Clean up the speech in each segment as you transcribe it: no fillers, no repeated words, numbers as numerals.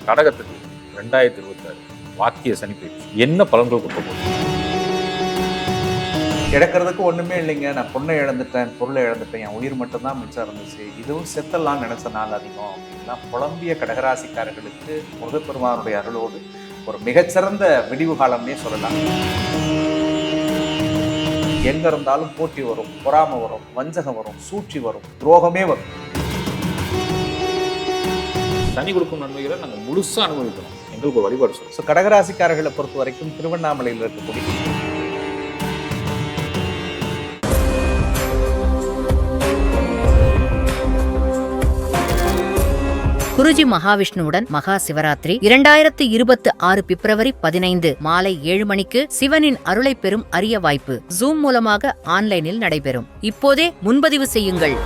கடகத்துக்கு 2026 வாக்கிய சனி பயிற்சி என்ன பலன்கள் கொடுக்க போகுது? இழக்கிறதுக்கு ஒண்ணுமே இல்லைங்க. நான் பொண்ணை இழந்துட்டேன், பொருளை இழந்துட்டேன், என் உயிர் மட்டும்தான் மிச்சம் இருந்துச்சு, இதுவும் செத்தெல்லாம் நினைச்ச நாள் அதிகம் அப்படின்லாம் புலம்பிய கடகராசிக்காரர்களுக்கு முருகப்பெருமானுடைய அருளோடு ஒரு மிகச்சிறந்த விடிவு காலம்னே சொல்லலாம். எங்க இருந்தாலும் போட்டி வரும், பொறாமை வரும், வஞ்சகம் வரும், சூழ்ச்சி வரும், துரோகமே வரும். சனி கொடுக்கும் நன்மைகளை நாங்கள் முழுசா அனுபவிக்கணும். எங்களுக்கு ஒரு வழிபாடு சொல்லுங்க. ஸோ கடகராசிக்காரர்களை பொறுத்த வரைக்கும் திருவண்ணாமலையில் இருக்கக்கூடிய குருஜி மகாவிஷ்ணுவுடன் மகா சிவராத்திரி 2026 பிப்ரவரி 15 மாலை 7 மணிக்கு சிவனின் அருளை பெறும் அரிய வாய்ப்பு ஜூம் மூலமாக ஆன்லைனில் நடைபெறும். இப்போதே முன்பதிவு செய்யுங்கள்.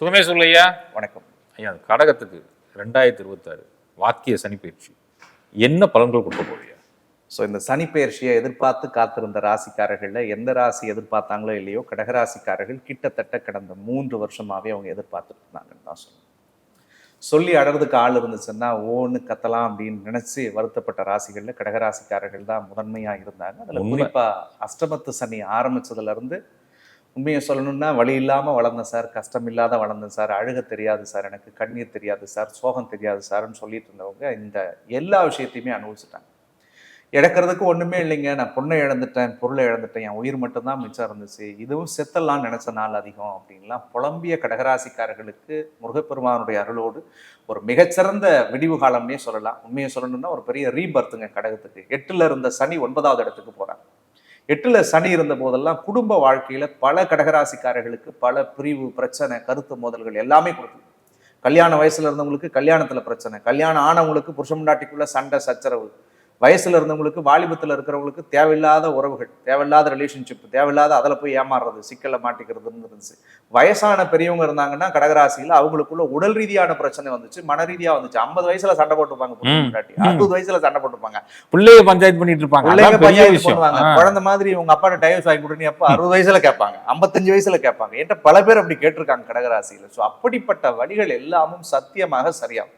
சுகமே சொல்லையா. வணக்கம் ஐயா, கடகத்துக்கு 2026 வாக்கிய சனி பயிற்சி என்ன பலன்கள் கொடுக்க போறீங்க? ஸோ இந்த சனி பெயர்ச்சியை எதிர்பார்த்து காத்திருந்த ராசிக்காரர்களில் எந்த ராசி எதிர்பார்த்தாங்களோ இல்லையோ கடகராசிக்காரர்கள் கிட்டத்தட்ட கடந்த 3 வருஷமாவே அவங்க எதிர்பார்த்துட்டு இருந்தாங்கன்னு தான் சொல்லி அடறதுக்கு ஆள் இருந்துச்சுன்னா ஓன்னு கத்தலாம் அப்படின்னு நினைச்சு வருத்தப்பட்ட ராசிகளில் கடகராசிக்காரர்கள் தான் முதன்மையாக இருந்தாங்க. அதில் குறிப்பாக அஷ்டமத்து சனி ஆரம்பிச்சதுல இருந்து உண்மையை சொல்லணும்னா வழி இல்லாமல் வளர்ந்தேன் சார், கஷ்டம் இல்லாத வளர்ந்தேன் சார், அழுக தெரியாது சார், எனக்கு கண்ணீர் தெரியாது சார், சோகம் தெரியாது சார்ன்னு சொல்லிட்டு இருந்தவங்க இந்த எல்லா விஷயத்தையுமே அனுபவிச்சுட்டாங்க. இழக்கிறதுக்கு ஒண்ணுமே இல்லைங்க. நான் பொண்ணை இழந்துட்டேன், பொருளை இழந்துட்டேன், என் உயிர் மட்டும்தான் மிச்சம் இருந்துச்சு, இதுவும் செத்தெல்லாம் நினைச்ச நாள் அதிகம் அப்படின்லாம் புலம்பிய கடகராசிக்காரர்களுக்கு முருகப்பெருமானுடைய அருளோடு ஒரு மிகச்சிறந்த விடிவு காலம்னே சொல்லலாம். உண்மையை சொல்லணும்னா ஒரு பெரிய ரீபர்த்துங்க கடகத்துக்கு. 8ல் இருந்த சனி 9வது இடத்துக்கு போறாங்க. 8ல் சனி இருந்த போதெல்லாம் குடும்ப வாழ்க்கையில பல கடகராசிக்காரர்களுக்கு பல பிரிவு, பிரச்சனை, கருத்து மோதல்கள் எல்லாமே கொடுக்குது. கல்யாண வயசுல இருந்தவங்களுக்கு கல்யாணத்துல பிரச்சனை, கல்யாணம் ஆனவங்களுக்கு புருஷன் பொண்டாட்டிக்குள்ள சண்டை சச்சரவு, வயசுல இருந்தவங்களுக்கு வாலிபத்தில் இருக்கிறவங்களுக்கு தேவையில்லாத உறவுகள், தேவையில்லாத ரிலேஷன்ஷிப், தேவையில்லாத அதில் போய் ஏமாறுறது, சிக்கல்ல மாட்டிக்கிறதுன்னு இருந்துச்சு. வயசான பெரியவங்க இருந்தாங்கன்னா கடகராசியில் அவங்களுக்குள்ள உடல் ரீதியான பிரச்சனை வந்துச்சு, மன ரீதியா வந்துச்சு. 50 வயசுல சண்டை போட்டுப்பாங்க, 60 வயசுல சண்டை போட்டுப்பாங்க, பிள்ளைய பஞ்சாயத்து பண்ணிட்டு இருப்பாங்க, பஞ்சாயத்து பண்ணுவாங்க. குழந்தை மாதிரி உங்க அப்பாட்ட டைவர்ஸ் வாங்கி கொடுன்னு அப்ப 60 வயசுல கேட்பாங்க, 55 வயசுல கேட்பாங்க. என்கிட்ட பல பேர் அப்படி கேட்டிருக்காங்க கடகராசியில. ஸோ அப்படிப்பட்ட வழிகள் எல்லாமும் சத்தியமாக சரியாகும்.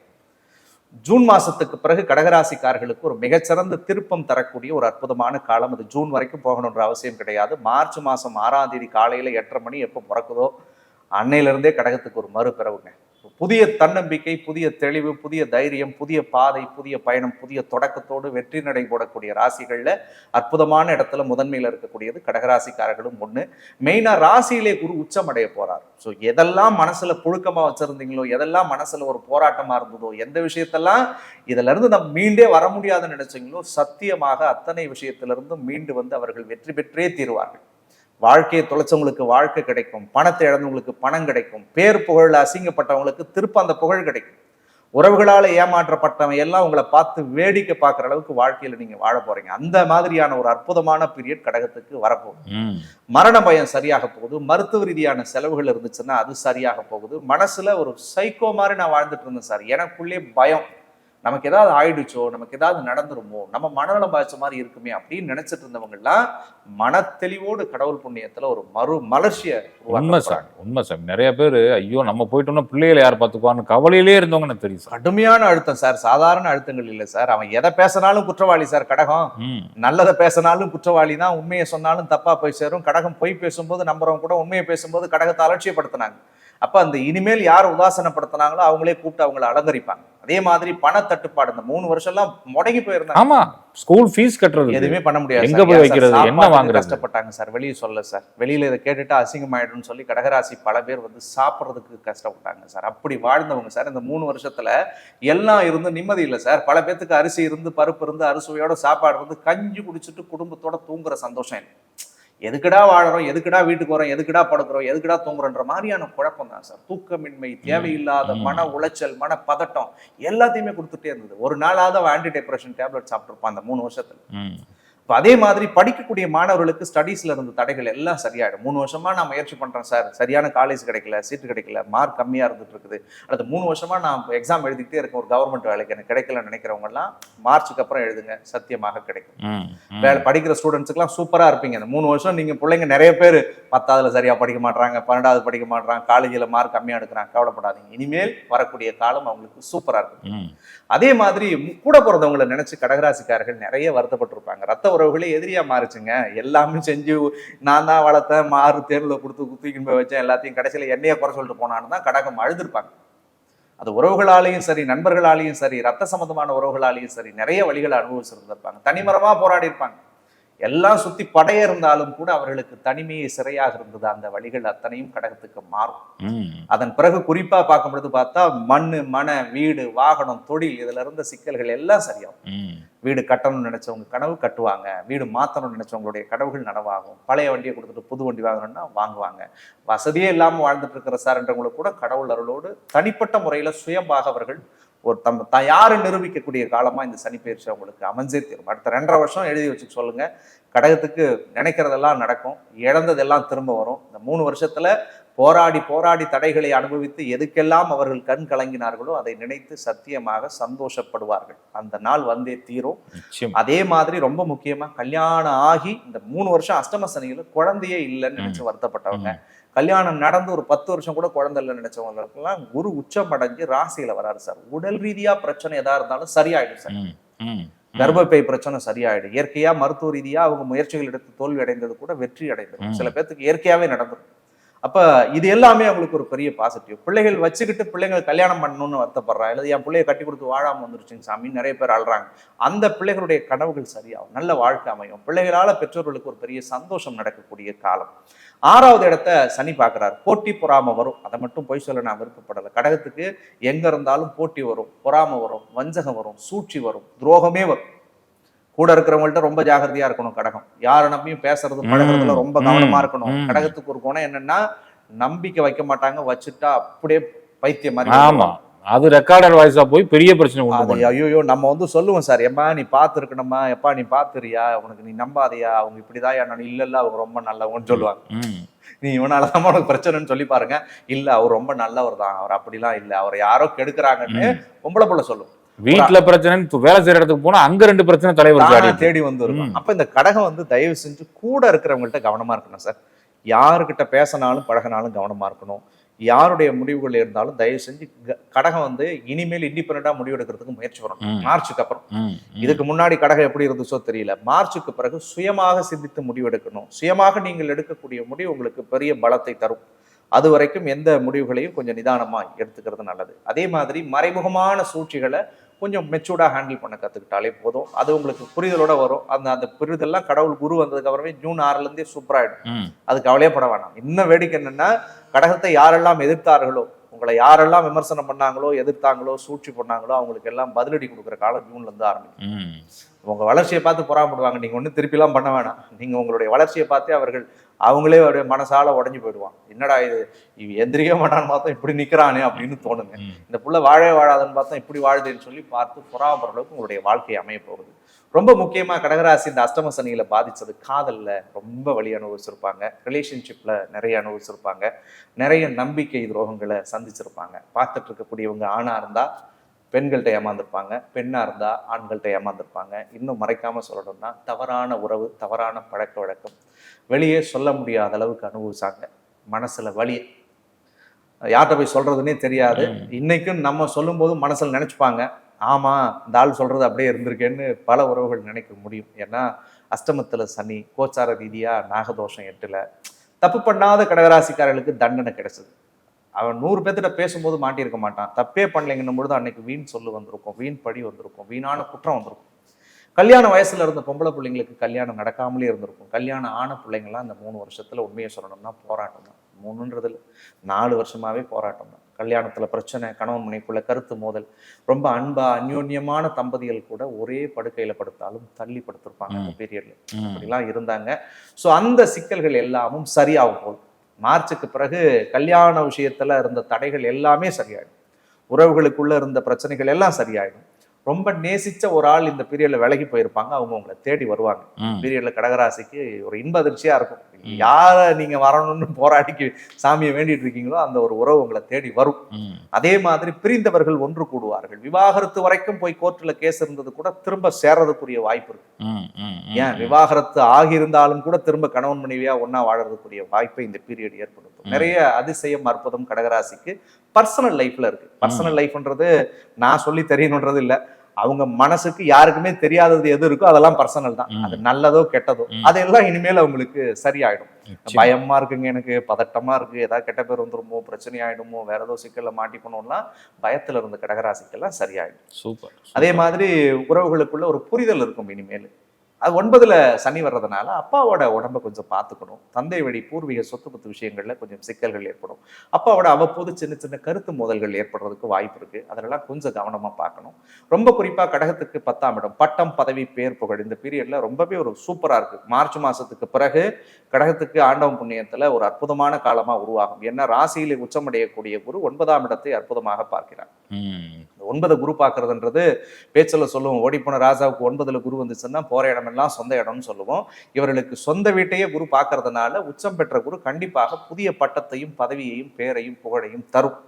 ஜூன் மாசத்துக்கு பிறகு கடகராசிக்காரர்களுக்கு ஒரு மிகச்சிறந்த திருப்பம் தரக்கூடிய ஒரு அற்புதமான காலம். அது ஜூன் வரைக்கும் போகணுன்ற அவசியம் கிடையாது. மார்ச் மாதம் 6ஆம் தேதி காலையில் 8:30 மணி எப்போ பிறக்குதோ அன்னையிலிருந்தே கடகத்துக்கு ஒரு மறுபிறவுங்க. புதிய தன்னம்பிக்கை, புதிய தெளிவு, புதிய தைரியம், புதிய பாதை, புதிய பயணம், புதிய தொடக்கத்தோடு வெற்றி நடை போடக்கூடிய ராசிகள்ல அற்புதமான இடத்துல முதன்மையில் இருக்கக்கூடியது கடகராசிக்காரர்களும் ஒண்ணு. மெயினா ராசியிலே குரு உச்சம் அடைய போறார். ஸோ எதெல்லாம் மனசுல புழுக்கமா வச்சிருந்தீங்களோ, எதெல்லாம் மனசுல ஒரு போராட்டமா இருந்ததோ, எந்த விஷயத்தெல்லாம் இதுல இருந்து நம்ம மீண்டே வர முடியாதுன்னு நினைச்சீங்களோ, சத்தியமாக அத்தனை விஷயத்திலிருந்தும் மீண்டு வந்து அவர்கள் வெற்றி பெற்றே தீருவார்கள். வாழ்க்கையை தொலைச்சவங்களுக்கு வாழ்க்கை கிடைக்கும், பணத்தை இழந்தவங்களுக்கு பணம் கிடைக்கும், பேர் புகழ் அசிங்கப்பட்டவங்களுக்கு திருப்ப அந்த புகழ் கிடைக்கும். உறவுகளால் ஏமாற்றப்பட்டவன் எல்லாம் உங்களை பார்த்து வேடிக்கை பார்க்குற அளவுக்கு வாழ்க்கையில நீங்க வாழ போறீங்க. அந்த மாதிரியான ஒரு அற்புதமான பீரியட் கடகத்துக்கு வரப்போகுது. மரண பயம் சரியாக போகுது, மருத்துவ ரீதியான செலவுகள் இருந்துச்சுன்னா அது சரியாக போகுது. மனசுல ஒரு சைக்கோ மாதிரி நான் வாழ்ந்துட்டு இருந்தேன் சார், எனக்குள்ளே பயம், நமக்கு ஏதாவது ஆயிடுச்சோ, நமக்கு ஏதாவது நடந்துருமோ, நம்ம மனநலம் பாதிச்ச மாதிரி இருக்குமே அப்படின்னு நினைச்சிட்டு இருந்தவங்கலாம் மன தெளிவோடு கடவுள் புண்ணியத்துல ஒரு மலர்ச்சியை. உண்மை சார். நிறைய பேர் ஐயோ நம்ம போயிட்டோம்னா பிள்ளைகளை யார் பார்த்துக்குவான்னு கவலையிலே இருந்தவங்க எனக்கு தெரியும். கடுமையான அழுத்தம் சார், சாதாரண அழுத்தங்கள் இல்லை சார். அவன் எதை பேசினாலும் குற்றவாளி சார் கடகம். நல்லதை பேசினாலும் குற்றவாளி தான், உண்மையை சொன்னாலும் தப்பா போய் சேரும். கடகம் பொய் பேசும்போது நம்புறவங்க கூட உண்மையை பேசும்போது கடகத்தை அலட்சியப்படுத்தினாங்க. அப்ப அந்த இனிமேல் யார் உதாசனப்படுத்தினாங்களோ அவங்களே கூப்பிட்டு அவங்களை அலங்கரிப்பாங்க. அதே மாதிரி பண தட்டுப்பாடு இந்த 3 வருஷம் எல்லாம் முடங்கி போயிருந்தாங்க. ஆமா, ஸ்கூல் ஃபீஸ் கட்டுறது எதுவுமே பண்ண முடியாது. எங்க போய் வைக்கிறது, என்ன வாங்குறது, கஷ்டப்பட்டாங்க சார். வெளியே சொல்ல சார், வெளியில இதை கேட்டுட்டு அசிங்கமாயிடும்னு சொல்லி கடகராசி பல பேர் வந்து சாப்பிட்றதுக்கு கஷ்டப்பட்டாங்க சார். அப்படி வாழ்ந்தவங்க சார் இந்த 3 வருஷத்துல எல்லாம் இருந்து நிம்மதி இல்லை சார். பல பேத்துக்கு அரிசி இருந்து, பருப்பு இருந்து, அறுசுவையோட சாப்பாடு இருந்து, கஞ்சி குடிச்சிட்டு குடும்பத்தோட தூங்குற சந்தோஷம் இல்லை. எதுக்குடா வாழறோம், எதுக்குடா வீட்டுக்கு வரோம், எதுக்குடா படுக்கிறோம், எதுக்குடா தூங்குறோன்ற மாதிரியான குழப்பம் தான் சார். தூக்கமின்மை, தேவையில்லாத மன உளைச்சல், மன பதட்டம் எல்லாத்தையுமே கொடுத்துட்டே இருந்தது. ஒரு நாளாவது அவன் ஆன்டி டிப்ரெஷன் டேப்லெட் சாப்பிட்டுருப்பான் அந்த 3 வருஷத்துல. இப்போ அதே மாதிரி படிக்கக்கூடிய மாணவர்களுக்கு ஸ்டடீஸ்ல இருந்த தடைகள் எல்லாம் சரியாயிடும். 3 வருஷமா நான் முயற்சி பண்றேன் சார், சரியான காலேஜ் கிடைக்கல, சீட்டு கிடைக்கல, மார்க் கம்மியா இருந்துட்டு இருக்குது, அடுத்த 3 வருஷமா நான் எக்ஸாம் எழுதிக்கிட்டே இருக்கேன், ஒரு கவர்மெண்ட் வேலைக்கு எனக்கு கிடைக்கலன்னு நினைக்கிறவங்க எல்லாம் மார்ச்சுக்கு அப்புறம் எழுதுங்க, சத்தியமாக கிடைக்கும். வேலை படிக்கிற ஸ்டூடெண்ட்ஸுக்குலாம் சூப்பரா இருப்பீங்க. இந்த 3 வருஷம் நீங்க பிள்ளைங்க நிறைய பேர் 10ஆவதுல சரியா படிக்க மாட்டாங்க, 12ஆவது படிக்க மாட்டாங்க, காலேஜில் மார்க் கம்மியா எடுக்கிறாங்க, கவலைப்படாதீங்க. இனிமேல் வரக்கூடிய காலம் அவங்களுக்கு சூப்பரா இருக்கும். அதே மாதிரி கூட பிறந்தவங்களை நினைச்சு கடகராசிக்காரர்கள் நிறைய வருத்தப்பட்டிருப்பாங்க. ரத்த உறவுகளே எதிரியா மாறுச்சுங்க. எல்லாமே செஞ்சு நான் தான் வளர்த்தேன், மாறு தேர்வுல கொடுத்து குத்திக்கின்னு போய் வச்சேன், எல்லாத்தையும் கடைசியில என்னைய குறை சொல்லிட்டு போனான்னு தான் கடகம் அழுதுருப்பாங்க. அது உறவுகளாலையும் சரி, நண்பர்களாலையும் சரி, ரத்த சம்பந்தமான உறவுகளாலையும் சரி, நிறைய வழிகளை அனுபவிச்சிருந்திருப்பாங்க. தனிமரமா போராடி இருப்பாங்க. எல்லாம் சுத்தி படைய இருந்தாலும் கூட அவர்களுக்கு தனிமையை சிறையாக இருந்தது. அந்த வழிகள் அத்தனையும் கடகத்துக்கு மாறும். அதன் பிறகு குறிப்பா பார்க்கும் பொழுது பார்த்தா மண்ணு, மன, வீடு, வாகனம், தொழில், இதுல இருந்த சிக்கல்கள் எல்லாம் சரியாகும். வீடு கட்டணும்னு நினைச்சவங்க கனவு கட்டுவாங்க, வீடு மாத்தணும்னு நினைச்சவங்களுடைய கனவுகள் நனவாகும். பழைய வண்டியை கொடுத்துட்டு புது வண்டி வாங்கணும்னா வாங்குவாங்க. வசதியே இல்லாம வாழ்ந்துட்டு இருக்கிற சார்ன்றவங்களுக்கு கூட கடவுள் அருளோடு தனிப்பட்ட முறையில சுயமாக அவர்கள் ஒரு யாரு நிரூபிக்கக்கூடிய காலமா இந்த சனி பயிற்சி அவங்களுக்கு அமைஞ்சே தீரும். அடுத்த 2.5 வருஷம் எழுதி வச்சு சொல்லுங்க, கடகத்துக்கு நினைக்கிறதெல்லாம் நடக்கும், இழந்ததெல்லாம் திரும்ப வரும். இந்த 3 வருஷத்துல போராடி போராடி தடைகளை அனுபவித்து எதுக்கெல்லாம் அவர்கள் கண் கலங்கினார்களோ அதை நினைத்து சத்தியமாக சந்தோஷப்படுவார்கள். அந்த நாள் வந்தே தீரும். அதே மாதிரி ரொம்ப முக்கியமா கல்யாணம் ஆகி இந்த 3 வருஷம் அஷ்டம சனியில குழந்தையே இல்லைன்னு நினைச்சு வருத்தப்பட்டவங்க, கல்யாணம் நடந்து ஒரு 10 வருஷம் கூட குழந்தை இல்லைன்னு நினைச்சவங்களுக்கெல்லாம் குரு உச்சம் அடைஞ்சு ராசியில வராரு சார். உடல் ரீதியா பிரச்சனை எதா இருந்தாலும் சரியாயிடும் சார். கர்ப்பப்பை பிரச்சனை சரியாயிடும். இயற்கையா மருத்துவ ரீதியா அவங்க முயற்சிகள் எடுத்து தோல்வி அடைந்தது கூட வெற்றி அடைந்தது. சில பேர்த்துக்கு இயற்கையாவே நடந்துடும். அப்ப இது எல்லாமே அவங்களுக்கு ஒரு பெரிய பாசிட்டிவ். பிள்ளைகள் வச்சுக்கிட்டு பிள்ளைகள் கல்யாணம் பண்ணணும்னு வருத்தப்படுறா, இல்லை என் பிள்ளைய கட்டி கொடுத்து வாழாம வந்துருச்சுங்க சாமி நிறைய பேர் அழுறாங்க. அந்த பிள்ளைகளுடைய கனவுகள் சரியாகும், நல்ல வாழ்க்கை அமையும். பிள்ளைகளால பெற்றோர்களுக்கு ஒரு பெரிய சந்தோஷம் நடக்கக்கூடிய காலம். 6வது இடத்தை சனி பார்க்கிறார். போட்டி பொறாம வரும். அதை மட்டும் போய் சொல்ல நான் விருப்பப்படலை. கடகத்துக்கு எங்க இருந்தாலும் போட்டி வரும், பொறாம வரும், வஞ்சகம் வரும், சூழ்ச்சி வரும், துரோகமே வரும். கூட இருக்கிறவங்கள்ட்ட ரொம்ப ஜாகிரதையா இருக்கணும். கடகம் யாரை நம்பியும் பேசுறது பழகிறதுல ரொம்ப கவனமா இருக்கணும். கடகத்துக்கு ஒரு குணம் என்னன்னா, நம்பிக்கை வைக்க மாட்டாங்க, வச்சுட்டா அப்படியே பைத்தியம் மாதிரி. ஆமா, அது ரெக்கார்டர் வாய்ஸா போய் பெரிய பிரச்சனை. ஐயோ நம்ம வந்து சொல்லுவோம் சார், எப்பா நீ பாத்துருக்கணுமா, எப்பா நீ பாத்துறியா, உனக்கு நீ நம்பாதையா, அவங்க இப்படிதான் நான் இல்ல அவங்க ரொம்ப நல்லவங்கன்னு சொல்லுவாங்க. நீ இவனாலதான் உனக்கு பிரச்சனைன்னு சொல்லி பாருங்க, இல்ல அவர் ரொம்ப நல்லவர் தான், அவர் அப்படிலாம் இல்ல, அவர் யாரோ கெடுக்கிறாங்கன்னு பொம்பளை புள்ள சொல்லுவோம். வீட்டுல பிரச்சனை, வேலை செய்யற இடத்துக்கு போனா அங்க 2 பிரச்சனை தலைவர் தேடி வந்துடும். அப்ப இந்த கடகம் வந்து தயவு செஞ்சு கூட இருக்கிறவங்கள்ட்ட கவனமா இருக்கணும் சார். யாருக்கிட்ட பேசினாலும் பழகினாலும் கவனமா இருக்கணும். யாருடைய முடிவுகள் இருந்தாலும் தயவு செஞ்சு கடகம் வந்து இனிமேல் இண்டிபெண்டா முடிவு எடுக்கிறதுக்கு முயற்சி பண்ணணும். மார்ச்சுக்கு அப்புறம், இதுக்கு முன்னாடி கடகம் எப்படி இருந்துச்சோ தெரியல, மார்ச்சுக்கு பிறகு சுயமாக சிந்தித்து முடிவு எடுக்கணும். சுயமாக நீங்கள் எடுக்கக்கூடிய முடிவு உங்களுக்கு பெரிய பலத்தை தரும். அது வரைக்கும் எந்த முடிவுகளையும் கொஞ்சம் நிதானமா எடுத்துக்கிறது நல்லது. அதே மாதிரி மறைமுகமான சூழ்ச்சிகளை கொஞ்சம் மெச்சூர்டா ஹேண்டில் பண்ண கத்துக்கிட்டாலே போதும். அது உங்களுக்கு புரிதலோட வரும். அந்த புரிதல்லாம் கடவுள் குரு வந்ததுக்கு அப்புறமே ஜூன் 6ல இருந்தே சூப்பராயிடும். அது கவலையே பட வேணாம். இன்னும் வேடிக்கை என்னன்னா, கடகத்தை யாரெல்லாம் எதிர்த்தார்களோ, உங்களை யாரெல்லாம் விமர்சனம் பண்ணாங்களோ, எதிர்த்தாங்களோ, சூழ்ச்சி பண்ணாங்களோ, அவங்களுக்கு எல்லாம் பதிலடி கொடுக்குற காலம் ஜூன்ல இருந்து ஆரம்பிக்கும். உங்க வளர்ச்சியை பார்த்து பொறாமப்படுவாங்க. நீங்க ஒன்றும் திருப்பிலாம் பண்ண வேணாம். நீங்க உங்களுடைய வளர்ச்சியை பார்த்தே அவர்கள் அவங்களே அவருடைய மனசால உடஞ்சு போயிடுவான். என்னடா இது, எந்திரிக்க மாட்டான்னு பார்த்தா இப்படி நிக்கிறானே அப்படின்னு தோணுங்க. இந்த புள்ள வாழவே வாழாதுன்னு பார்த்தா இப்படி வாழுதுன்னு சொல்லி பார்த்து பொறாமப்படுற அளவுக்கு உங்களுடைய வாழ்க்கை அமைய போகுது. ரொம்ப முக்கியமா கடகராசி இந்த அஷ்டம சனியில பாதிச்சது காதல்ல ரொம்ப வலி அனுபவிச்சிருப்பாங்க, ரிலேஷன்ஷிப்ல நிறைய அனுபவிச்சிருப்பாங்க, நிறைய நம்பிக்கை துரோகங்களை சந்திச்சிருப்பாங்க. பார்த்துட்டு இருக்கக்கூடியவங்க ஆணா இருந்தா பெண்கள்கிட்ட ஏமாந்துருப்பாங்க, பெண்ணா இருந்தா ஆண்கள்கிட்ட ஏமாந்துருப்பாங்க. இன்னும் மறைக்காம சொல்லணும்னா தவறான உறவு, தவறான பழக்க வழக்கம், வெளியே சொல்ல முடியாத அளவுக்கு அனுபவிச்சாங்க. மனசுல வலி யார்கிட்ட போய் சொல்றதுன்னே தெரியாது. இன்னைக்கும் நம்ம சொல்லும் போது மனசுல நினைச்சுப்பாங்க, ஆமா இந்த ஆள் சொல்றது அப்படியே இருந்திருக்கேன்னு பல உறவுகள் நினைக்க முடியும். ஏன்னா அஷ்டமத்துல சனி, கோச்சார ரீதியா நாகதோஷம் 8ல. தப்பு பண்ணாத கடகராசிக்காரர்களுக்கு தண்டனை கிடைச்சது. அவன் 100 பேர்த்திட்ட பேசும்போது மாட்டியிருக்க மாட்டான். தப்பே பண்ணலைங்கன்னும் பொழுது அன்னைக்கு வீண் சொல்லு வந்திருக்கும், வீண் படி வந்திருக்கும், வீணான குற்றம் வந்திருக்கும். கல்யாண வயசுல இருந்த பொம்பளை பிள்ளைங்களுக்கு கல்யாணம் நடக்காமலே இருந்திருக்கும். கல்யாணம் ஆன பிள்ளைங்களாம் இந்த 3 வருஷத்துல உண்மையை சொல்லணும்னா போராட்டம் தான். 3ன்றது 4 வருஷமாவே போராட்டம் தான். கல்யாணத்துல பிரச்சனை, கணவன் மனைக்குள்ள கருத்து மோதல், ரொம்ப அன்பா அந்யோன்யமான தம்பதிகள் கூட ஒரே படுக்கையில படுத்தாலும் தள்ளி படுத்திருப்பாங்க அந்த பீரியட்ல. அப்படிலாம் இருந்தாங்க. ஸோ அந்த சிக்கல்கள் எல்லாமும் சரியாகும் போது மார்ச்சுக்கு பிறகு கல்யாண விஷயத்துல இருந்த தடைகள் எல்லாமே சரியாயிடும். உறவுகளுக்குள்ள இருந்த பிரச்சனைகள் எல்லாம் சரியாயிடும். ரொம்ப நேசிச்ச ஒரு ஆள் இந்த பீரியட்ல விலகி போயிருப்பாங்க, அவங்க உங்களை தேடி வருவாங்க. பீரியட்ல கடகராசிக்கு ஒரு இன்ப அதிர்ச்சியா இருக்கும். யார நீங்க வரணும்னு போராடி சாமியை வேண்டிட்டு இருக்கீங்களோ அந்த ஒரு உறவு உங்களை தேடி வரும். அதே மாதிரி பிரிந்தவர்கள் ஒன்று கூடுவார்கள். விவாகரத்து வரைக்கும் போய் கோர்ட்ல கேஸ் இருந்தது கூட திரும்ப சேர்றதுக்குரிய வாய்ப்பு இருக்கு. ஏன் விவாகரத்து ஆகியிருந்தாலும் கூட திரும்ப கணவன் மனைவியா ஒன்னா வாழறதுக்குரிய வாய்ப்பை இந்த பீரியட் ஏற்படுத்தும். நிறைய அதிசயம் அற்புதம் கடகராசிக்கு பர்சனல் லைஃப்ல இருக்கு. பர்சனல் லைஃப்ன்றது நான் சொல்லி தெரியணுன்றது இல்ல, அவங்க மனசுக்கு யாருக்குமே தெரியாதது எது இருக்கோ அதெல்லாம் பர்சனல் தான். அது நல்லதோ கெட்டதோ அதெல்லாம் இனிமேல் அவங்களுக்கு சரியாயிடும். பயமா இருக்குங்க, எனக்கு பதட்டமா இருக்கு, ஏதாவது கெட்ட பேர் வந்துருமோ, பிரச்சனை ஆயிடுமோ, வேற ஏதோ சிக்கல்ல மாட்டிக்கணும்லாம் பயத்துல இருந்த கடகராசிக்கெல்லாம் சரியாயிடும். சூப்பர். அதே மாதிரி உறவுகளுக்குள்ள ஒரு புரிதல் இருக்கும் இனிமேல். அது 9ல் சனி வர்றதுனால அப்பாவோட உடம்ப கொஞ்சம் பார்த்துக்கணும். தந்தை வழி பூர்வீக சொத்து பத்து விஷயங்கள்ல கொஞ்சம் சிக்கல்கள் ஏற்படும். அப்பாவோட அவ்வப்போது சின்ன சின்ன கருத்து மோதல்கள் ஏற்படுறதுக்கு வாய்ப்பு இருக்கு. அதெல்லாம் கொஞ்சம் கவனமா பார்க்கணும். ரொம்ப குறிப்பா கடகத்துக்கு 10ஆம் இடம் பட்டம் பதவி பேர் புகழ் இந்த பீரியட்ல ரொம்பவே ஒரு சூப்பரா இருக்கு. மார்ச் மாசத்துக்கு பிறகு கடகத்துக்கு ஆண்டவன் புண்ணியத்துல ஒரு அற்புதமான காலமா உருவாகும். ஏன்னா ராசியிலே உச்சமடையக்கூடிய குரு 9ஆம் இடத்தை அற்புதமாக பார்க்கிறார். 9 குரு பார்க்கறதுன்றது பேச்சுல சொல்லுவோம், ஓடிப்போன ராஜாவுக்கு 9ல் குரு வந்துச்சுன்னா போற இடமெல்லாம் சொந்த இடம்னு சொல்லுவோம். இவர்களுக்கு சொந்த வீட்டையே குரு பார்க்கறதுனால உச்சம் பெற்ற குரு கண்டிப்பாக புதிய பட்டத்தையும் பதவியையும் பேரையும் புகழையும் தரும்.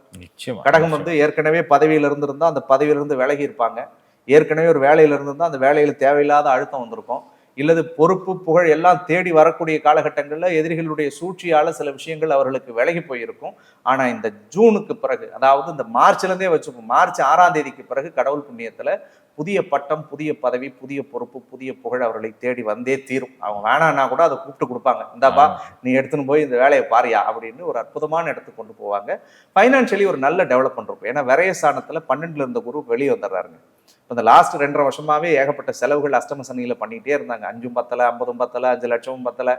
கடகம் ஏற்கனவே பதவியில இருந்திருந்தா அந்த பதவியிலிருந்து விலகி இருப்பாங்க. ஏற்கனவே ஒரு வேலையில இருந்திருந்தா அந்த வேலையில தேவையில்லாத அழுத்தம் வந்திருக்கும். இல்லது பொறுப்பு புகழ் எல்லாம் தேடி வரக்கூடிய காலகட்டங்கள்ல எதிரிகளுடைய சூழ்ச்சியால சில விஷயங்கள் அவர்களுக்கு விலகி போயிருக்கும். ஆனா இந்த ஜூனுக்கு பிறகு, அதாவது இந்த மார்ச்ல இருந்தே வச்சுப்போம், மார்ச் 6ஆம் தேதிக்கு பிறகு கடவுள் புண்ணியத்துல புதிய பட்டம், புதிய பதவி, புதிய பொறுப்பு, புதிய புகழ் அவர்களை தேடி வந்தே தீரும். அவங்க வேணான்னா கூட அதை கூப்பிட்டு கொடுப்பாங்க. இந்தாப்பா நீ எடுத்துன்னு போய் இந்த வேலையை பாரியா அப்படின்னு ஒரு அற்புதமான இடத்துக்கு கொண்டு போவாங்க. ஃபைனான்சியலி ஒரு நல்ல டெவலப்மெண்ட் இருக்கும். ஏன்னா விரயஸ்தானத்துல 12ல் இருந்த குரு வெளியே வந்துடுறாருங்க. இப்போ இந்த லாஸ்ட் 2.5 வருஷமாவே ஏகப்பட்ட செலவுகள் அஷ்டம சனியில பண்ணிட்டே இருந்தாங்க. 5ம் பத்தல, 50ம் பத்தல, 5 லட்சமும் பத்தல,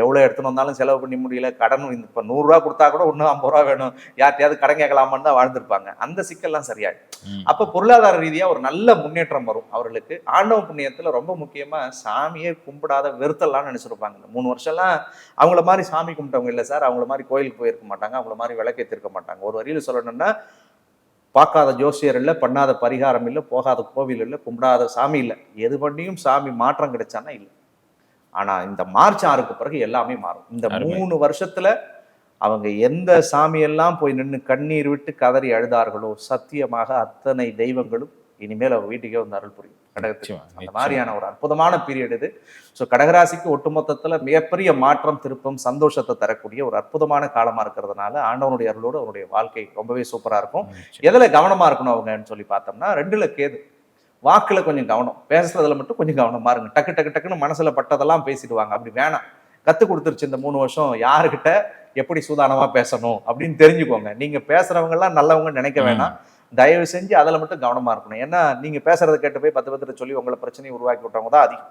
எவ்வளவு எடுத்துன்னு வந்தாலும் செலவு பண்ணி முடியல. கடன் இப்போ 100 ரூபா கொடுத்தா கூட இன்னும் 50 ரூபா வேணும், யார்ட்டையாவது கடன் கேட்கலாமான்னு தான் வாழ்ந்திருப்பாங்க. அந்த சிக்கல்லாம் சரியாயிடும். அப்ப பொருளாதார ரீதியா ஒரு நல்ல முன்னேற்றம் வரும் அவர்களுக்கு. ஆண்டவ புண்ணியத்துல ரொம்ப முக்கியமா சாமியே கும்பிடாத வெறுத்தலாம்னு நினைச்சிருப்பாங்க. இந்த 3 வருஷம்லாம் அவங்கள மாதிரி சாமி கும்பிட்டவங்க இல்லை சார், அவங்கள மாதிரி கோயிலுக்கு போயிருக்க மாட்டாங்க, அவங்கள மாதிரி விளக்கேற்றிருக்க மாட்டாங்க. ஒரு வரியில சொல்லணும்னா, பார்க்காத ஜோசியர் இல்லை, பண்ணாத பரிகாரம் இல்லை, போகாத கோவில் இல்லை, கும்பிடாத சாமி இல்லை, எது பண்ணியும் சாமி மாற்றம் கிடைச்சானா இல்லை. ஆனா இந்த மார்ச் 6க்கு பிறகு எல்லாமே மாறும். இந்த 3 வருஷத்துல அவங்க எந்த சாமியெல்லாம் போய் நின்று கண்ணீர் விட்டு கதறி அழுதார்களோ சத்தியமாக அத்தனை தெய்வங்களும் இனிமேல் அவங்க வீட்டுக்கே வந்து அருள் புரியும். அந்த மாதிரியான ஒரு அற்புதமான பீரியட் இது. ஸோ கடகராசிக்கு ஒட்டுமொத்தத்துல மிகப்பெரிய மாற்றம், திருப்பம், சந்தோஷத்தை தரக்கூடிய ஒரு அற்புதமான காலமா இருக்கிறதுனால ஆண்டவனுடைய அருளோடு அவருடைய வாழ்க்கை ரொம்பவே சூப்பரா இருக்கும். எதுல கவனமா இருக்கணும் அவங்கன்னு சொல்லி பார்த்தோம்னா, 2ல் கேது. வாக்குல கொஞ்சம் கவனம், பேசுறதுல மட்டும் கொஞ்சம் கவனமா இருங்க. டக்கு டக்கு டக்குன்னு மனசுல பட்டதெல்லாம் பேசிடுவாங்க. அப்படி வேணாம். கத்து கொடுத்துருச்சு இந்த 3 வருஷம் யாருக்கிட்ட எப்படி சூதானமா பேசணும் அப்படின்னு தெரிஞ்சுக்கோங்க. நீங்க பேசுறவங்க எல்லாம் நல்லவங்க நினைக்க வேணாம். தயவு செஞ்சு அதில் மட்டும் கவனமா இருக்கணும். ஏன்னா நீங்க பேசுறதை கேட்டு போய் 10 பேர்கிட்ட சொல்லி உங்களை பிரச்சனையை உருவாக்கி விட்டவங்க தான் அதிகம்.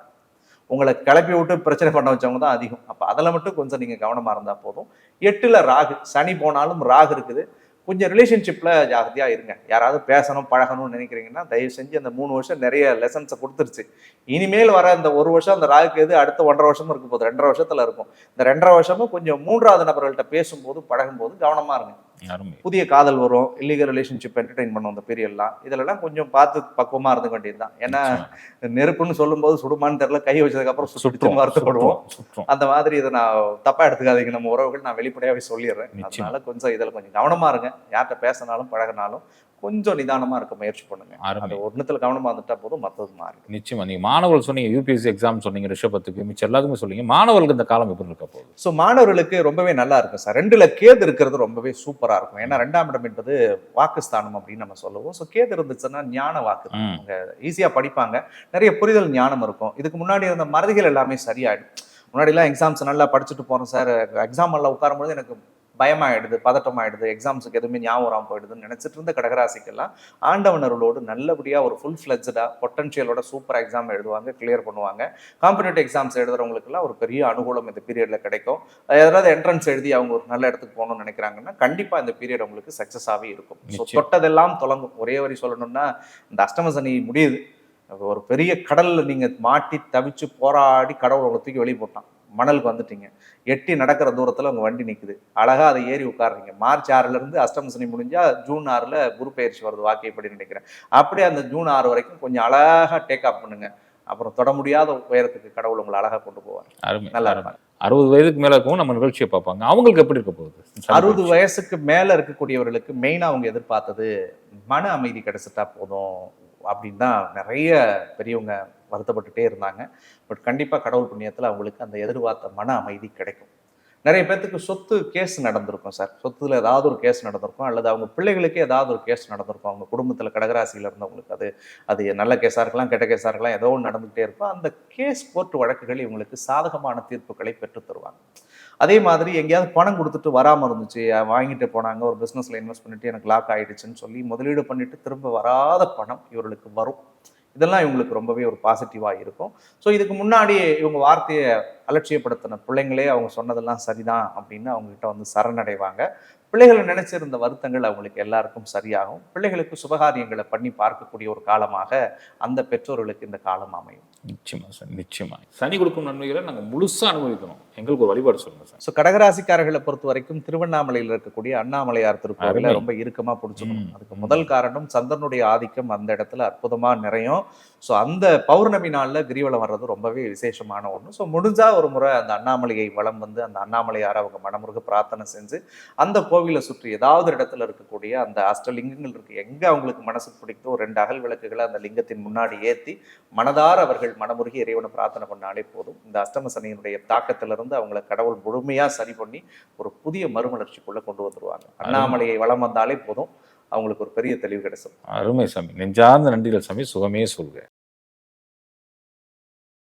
உங்களை கிளப்பி விட்டு பிரச்சனை பண்ண வச்சவங்க தான் அதிகம். அப்ப அதில் மட்டும் கொஞ்சம் நீங்க கவனமா இருந்தா போதும். 8ல் ராகு, சனி போனாலும் ராகு இருக்குது. கொஞ்சம் ரிலேஷன்ஷிப்ல ஜாகிரதையா இருங்க. யாராவது பேசணும் பழகணும்னு நினைக்கிறீங்கன்னா தயவு செஞ்சு அந்த 3 வருஷம் நிறைய லெசன்ஸை கொடுத்துருச்சு. இனிமேல் வர இந்த 1 வருஷம் அந்த ராகுக்கு எது அடுத்த 1.5 வருஷமும் இருக்கும் போது 2.5 வருஷத்துல இருக்கும். இந்த 2.5 வருஷமும் கொஞ்சம் 3வது நபர்கள்ட்ட பேசும்போது பழகும்போது கவனமா இருங்க. புதிய காதல் வரும், இல்லீகல் ரிலேஷன்ஷிப் என்டர்டைன் பண்ணும் அந்த பீரியட்லாம். இதுலலாம் கொஞ்சம் பார்த்து பக்குவமா இருந்த வேண்டியதுதான். ஏன்னா நெருப்புன்னு சொல்லும் போது சுடுமான்னு தெரியல, கை வச்சதுக்கு அப்புறம் சுட்டு வருத்தப்படுவோம். அந்த மாதிரி இதை நான் தப்பா எடுத்துக்காதீங்க. நம்ம உறவுகள் நான் வெளிப்படையாவே சொல்லிடுறேன். அதனால கொஞ்சம் இதுல கொஞ்சம் கவனமா இருங்க. யார்கிட்ட பேசினாலும் பழகினாலும் கொஞ்சம் நிதானமா இருக்க முயற்சி பண்ணுங்க. அது ஒன்றுத்துல கவனமா இருந்துட்டா போதும், மற்றது மாறி. நிச்சயமா. நீங்க மாணவர்கள் சொன்னீங்க, யூபிஎஸ்சி எக்ஸாம் சொன்னீங்க, ரிஷபத்துக்கு, மிச்சம் எல்லாத்துக்குமே சொன்னீங்க. மாணவர்களுக்கு இந்த காலம் எப்படி இருக்க போகுது? ஸோ மாணவர்களுக்கு ரொம்பவே நல்லா இருக்கும் சார். 2ல் கேது இருக்கிறது ரொம்பவே சூப்பரா இருக்கும். ஏன்னா 2ஆம் இடம் என்பது வாக்குஸ்தானம் அப்படின்னு நம்ம சொல்லுவோம். ஸோ கேது இருந்துச்சுன்னா ஞான வாக்கு, அவங்க ஈஸியா படிப்பாங்க, நிறைய புரிதல் ஞானம் இருக்கும். இதுக்கு முன்னாடி இருந்த மறதிகள் எல்லாமே சரியாயிடும். முன்னாடிலாம் எக்ஸாம்ஸ் நல்லா படிச்சுட்டு போறோம் சார், எக்ஸாம் எல்லாம் உட்காரும்போது எனக்கு பயமாயிடுது, பதட்டமாயிடுது, எக்ஸாம்ஸுக்கு எதுவுமே ஞாபகம் போயிடுதுன்னு நினைச்சிட்டு இருந்த கடகராசிக்கெல்லாம் ஆண்டவனர்களோடு நல்லபடியா ஒரு ஃபுல் ஃபிளட்ஜா பொட்டன்ஷியலோட சூப்பர் எக்ஸாம் எழுதுவாங்க, கிளியர் பண்ணுவாங்க. காம்படிட்டிவ் எக்ஸாம்ஸ் எழுதுறவங்களுக்குலாம் ஒரு பெரிய அனுகூலம் இந்த பீரியட்ல கிடைக்கும். ஏதாவது என்ட்ரன்ஸ் எழுதி அவங்க ஒரு நல்ல இடத்துக்கு போகணும்னு நினைக்கிறாங்கன்னா கண்டிப்பா இந்த பீரியட் உங்களுக்கு சக்சஸாவே இருக்கும். தொட்டதெல்லாம் தொடங்கும். ஒரே வரி சொல்லணும்னா, இந்த அஷ்டம சனி முடியுது. ஒரு பெரிய கடல்ல நீங்க மாட்டி தவிச்சு போராடி கடவுள் உங்களை தூக்கி வெளியே போட்டான். மணலுக்கு வந்துட்டீங்க, எட்டி நடக்கிற தூரத்துல உங்க வண்டி நிக்குது, அழகா அதை ஏறி உட்காருறீங்க. மார்ச் 6ல இருந்து அஷ்டம சனி முடிஞ்சா ஜூன் 6ல குரு பெயர்ச்சி வருது வாக்கியப்படி நினைக்கிறேன். அப்படியே அந்த ஜூன் 6 வரைக்கும் கொஞ்சம் அழகா டேக் ஆஃப் பண்ணுங்க. அப்புறம் தொட முடியாத உயரத்துக்கு கடவுள் உங்களை அழகா கொண்டு போவார். அருமை. நல்லா அருமை. இருப்பாங்க. 60 வயதுக்கு மேல இருக்கவும் நம்ம நிகழ்ச்சியை பார்ப்பாங்க. அவங்களுக்கு எப்படி இருக்க போகுது? 60 வயசுக்கு மேல இருக்கக்கூடியவர்களுக்கு மெயினா அவங்க எதிர்பார்த்தது மன அமைதி கிடைச்சிட்டா போதும் அப்படின்னு தான் நிறைய பெரியவங்க வருத்தப்பட்டுட்டே இருந்தாங்க. பட் கண்டிப்பா கடவுள் புண்ணியத்துல அவங்களுக்கு அந்த எதிர்பார்த்த மன அமைதி கிடைக்கும். நிறைய பேர்த்துக்கு சொத்து கேஸ் நடந்திருக்கும் சார். சொத்துல ஏதாவது ஒரு கேஸ் நடந்திருக்கும், அல்லது அவங்க பிள்ளைகளுக்கே ஏதாவது ஒரு கேஸ் நடந்திருக்கும். அவங்க குடும்பத்துல கடகராசியில இருந்தவங்களுக்கு அது நல்ல கேஸா இருக்கலாம், கெட்ட கேஸா இருக்கலாம், ஏதோ ஒன்று நடந்துகிட்டே இருக்கும். அந்த கேஸ் கோர்ட் வழக்குகள் இவங்களுக்கு சாதகமான தீர்ப்புகளை பெற்றுத் தருவாங்க. அதே மாதிரி எங்கேயாவது பணம் கொடுத்துட்டு வராமல் இருந்துச்சு, வாங்கிட்டு போனாங்க, ஒரு பிஸ்னஸில் இன்வெஸ்ட் பண்ணிட்டு எனக்கு லாக் ஆகிடுச்சுன்னு சொல்லி முதலீடு பண்ணிட்டு திரும்ப வராத பணம் இவர்களுக்கு வரும். இதெல்லாம் இவங்களுக்கு ரொம்பவே ஒரு பாசிட்டிவாக இருக்கும். ஸோ இதுக்கு முன்னாடி இவங்க வார்த்தையை அலட்சியப்படுத்தின பிள்ளைங்களே அவங்க சொன்னதெல்லாம் சரிதான் அப்படின்னு அவங்ககிட்ட வந்து சரணடைவாங்க. பிள்ளைகளை நினைச்சிருந்த வருத்தங்கள் அவங்களுக்கு எல்லாருக்கும் சரியாகும். பிள்ளைகளுக்கு சுபகாரியங்களை பண்ணி பார்க்கக்கூடிய ஒரு காலமாக அந்த பெற்றோர்களுக்கு இந்த காலம் அமையும். நிச்சயமா சார், நிச்சயமா. சனி கொடுக்கும் நன்மைகளை நாங்கள் முழுசா அனுபவிக்கணும். எங்களுக்கு ஒரு வழிபாடு சொல்லுங்க சார். ஸோ கடகராசிக்காரர்களை பொறுத்த வரைக்கும் திருவண்ணாமலையில் இருக்கக்கூடிய அண்ணாமலையார் திருக்கோவில அருமை. ரொம்ப இறுக்கமா பிடிச்சிக்கணும். அதுக்கு முதல் காரணம் சந்திரனுடைய ஆதிக்கம் அந்த இடத்துல அற்புதமா நிறையும். ஸோ அந்த பௌர்ணமி நாள்ல கிரிவலம் வர்றது ரொம்பவே விசேஷமான ஒன்று. ஸோ முடிஞ்சா ஒரு முறை அந்த அண்ணாமலையை வலம் வந்து அந்த அண்ணாமலையாரை அவங்க மனமுருக பிரார்த்தனை செஞ்சு அந்த கோவிலை சுற்றி ஏதாவது இடத்துல இருக்கக்கூடிய அந்த அஷ்டலிங்கங்கள் இருக்கு, எங்க அவங்களுக்கு மனசு பிடிக்குதோ 2 அகல் விளக்குகளை அந்த லிங்கத்தின் முன்னாடி ஏற்றி மனதார அவர்கள் மனமுருகி இறைவனை பிரார்த்தனை பண்ணாலே போதும். இந்த அஷ்டம சனியினுடைய தாக்கத்திலிருந்து அவங்களை கடவுள் முழுமையா சரி பண்ணி ஒரு புதிய மறுமலர்ச்சிக்குள்ள கொண்டு வந்துருவாங்க. அண்ணாமலையை வலம் வந்தாலே போதும், அவங்களுக்கு ஒரு பெரிய தெளிவு கிடைக்கும். அருமை சாமி. நெஞ்சார்ந்த நன்றிகள் சாமி. சுகமே சொல்க.